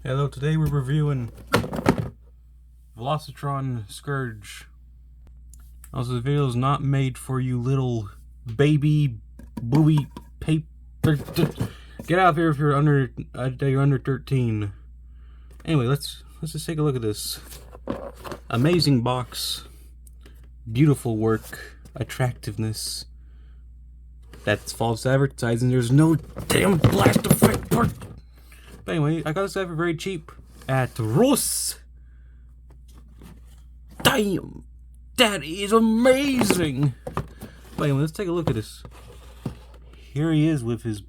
Hello, today we're reviewing Velocitron Scourge. Also, the video is not made for you little baby booby paper. Get out of here if you're under 13. Anyway, let's just take a look at this. Amazing box, beautiful work, attractiveness. That's false advertising. There's no damn blast effect part. But anyway, I got this guy for very cheap at Ross. Damn, that is amazing. But anyway, let's take a look at this. Here he is with his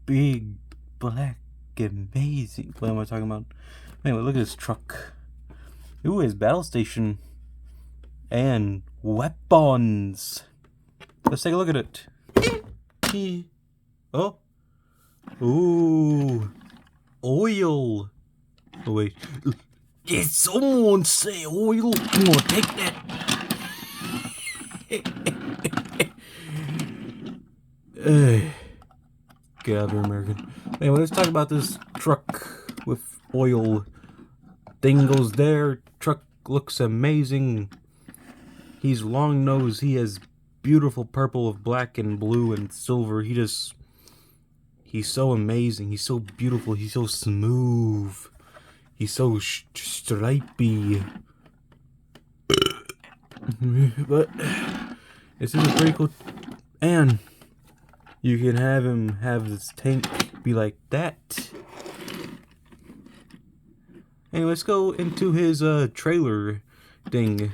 big black amazing. What am I talking about? Anyway, look at this truck. Ooh, his battle station and weapons. Let's take a look at it. Oh, ooh, oil. Oh wait, did someone say oil? I'm gonna take that. Get out of here, American. Anyway, let's talk about this truck with oil. Thing goes there. Truck looks amazing. He's long nosed. He has beautiful purple of black and blue and silver. He's so amazing. He's so beautiful. He's so smooth. He's so stripy. But this is a pretty cool. And you can have him have this tank be like that. Anyway, let's go into his trailer thing.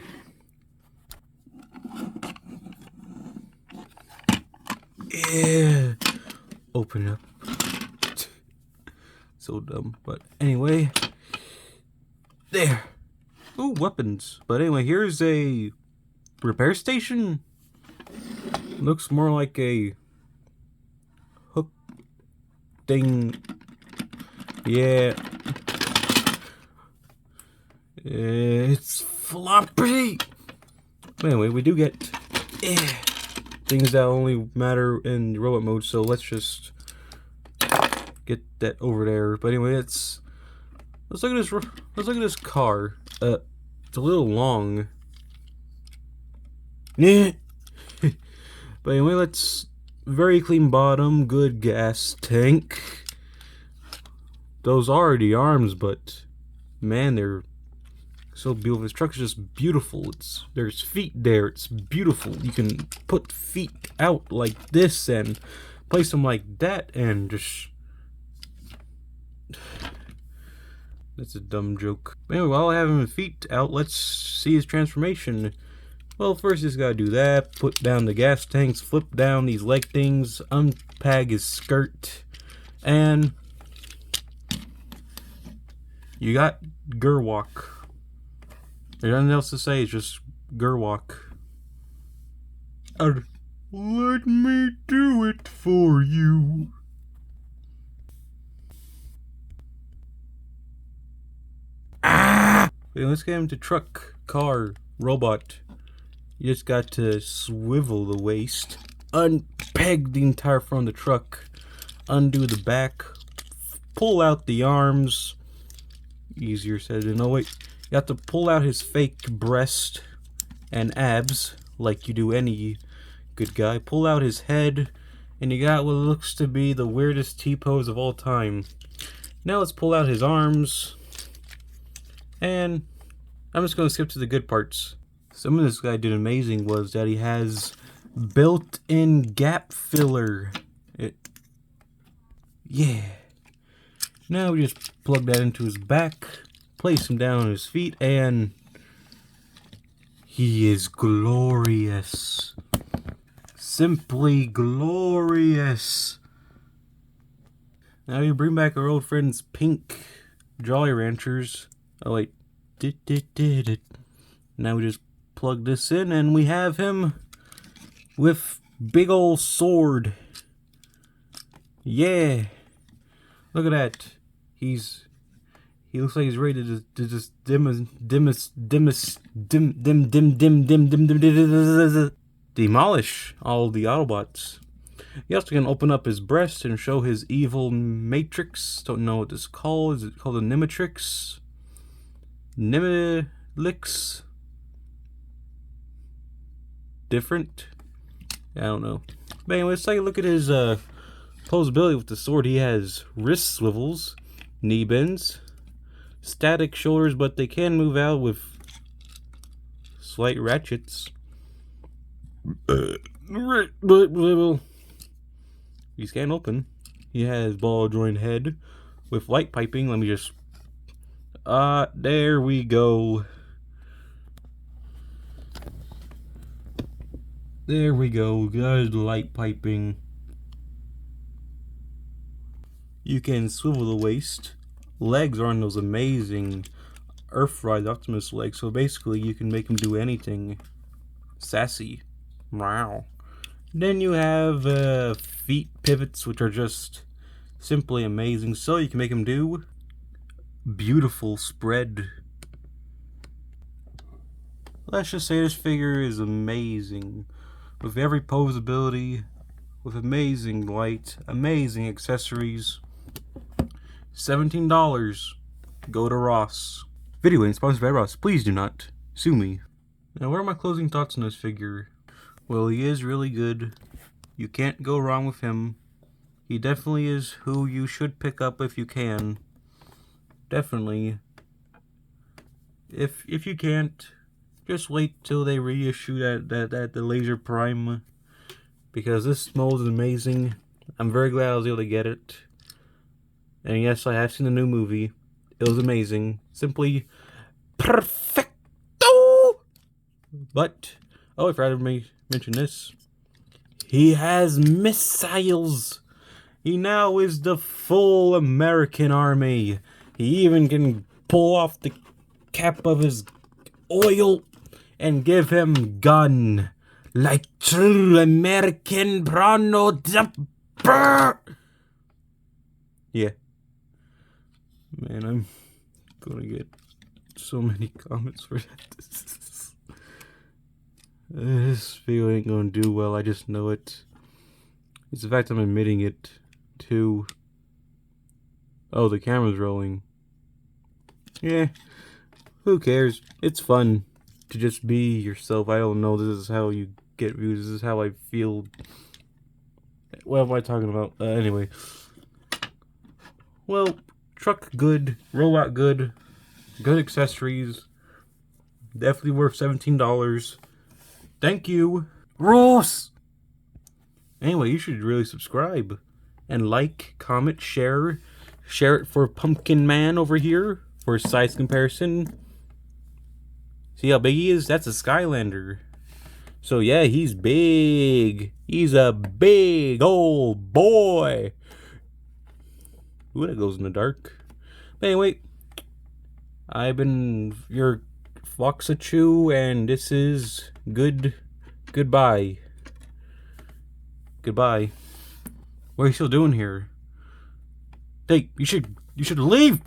Yeah. Open up. So dumb. But anyway. There. Ooh, weapons. But anyway, here's a repair station. Looks more like a hook thing. Yeah. It's floppy. But anyway, we do get things that only matter in robot mode, so let's just get that over there. But anyway, let's look at this car. It's a little long. But anyway, let's very clean bottom, good gas tank. Those are the arms, but man, they're so beautiful. This truck is just beautiful. There's feet there. It's beautiful. You can put feet out like this and place them like that, and just that's a dumb joke. Anyway, while I have him feet out, let's see his transformation. Well, first he's gotta do that. Put down the gas tanks, flip down these leg things, unpeg his skirt, and you got Gerwalk. There's nothing else to say, it's just Gerwalk. Let me do it for you. Okay, let's get him to truck, car, robot. You just got to swivel the waist, unpeg the entire front of the truck, undo the back, pull out the arms. Easier said than done. Oh wait. You have to pull out his fake breast and abs, like you do any good guy. Pull out his head, and you got what looks to be the weirdest T-pose of all time. Now let's pull out his arms, and I'm just going to skip to the good parts. Some of this guy did amazing was that he has built-in gap filler. Yeah. Now we just plug that into his back. Place him down on his feet, and he is glorious. Simply glorious. Now we bring back our old friends Pink Jolly Ranchers. Oh wait, now we just plug this in, and we have him with big ol' sword. Yeah, look at that. He looks like he's ready to just demolish all the Autobots. You also can open up his breast and show his evil matrix. Don't know what this is called. Is it called a Nimitrix? Nimilix? Different? I don't know. But anyway, let's take a look at his posability with the sword. He has wrist swivels, knee bends, static shoulders, but they can move out with slight ratchets. These can't open. He has ball joint head with light piping. Let me just... there we go. There we go. Good light piping. You can swivel the waist. Legs are on those amazing Earthrise Optimus legs. So basically, you can make him do anything. Sassy. Wow. Then you have feet pivots, which are just simply amazing. So you can make him do beautiful spread. Let's just say this figure is amazing. With every posability, with amazing light, amazing accessories. $17. Go to Ross. Video ain't sponsored by Ross. Please do not sue me. Now, what are my closing thoughts on this figure? Well, he is really good. You can't go wrong with him. He definitely is who you should pick up if you can. Definitely. If you can't, just wait till they reissue that the Laser Prime, because this mold is amazing. I'm very glad I was able to get it. And yes, I have seen the new movie. It was amazing. Simply perfecto! But, oh, if I ever mention this, he has missiles! He now is the full American Army. He even can pull off the cap of his oil and give him gun like true American Brono Jumper. Yeah. Man, I'm gonna get so many comments for that. This video ain't gonna do well, I just know it. It's the fact I'm admitting it too. Oh, the camera's rolling. Yeah. Who cares? It's fun to just be yourself. I don't know. This is how you get views. This is how I feel. What am I talking about? Anyway. Well, truck good. Robot good. Good accessories. Definitely worth $17. Thank you, Ross! Anyway, you should really subscribe. And like, comment, share. Share it for Pumpkin Man over here. For size comparison. See how big he is? That's a Skylander. So yeah, he's big. He's a big old boy. Ooh, that goes in the dark. But anyway, I've been your Foxachu, and this is goodbye. Goodbye. What are you still doing here? Hey, you should leave.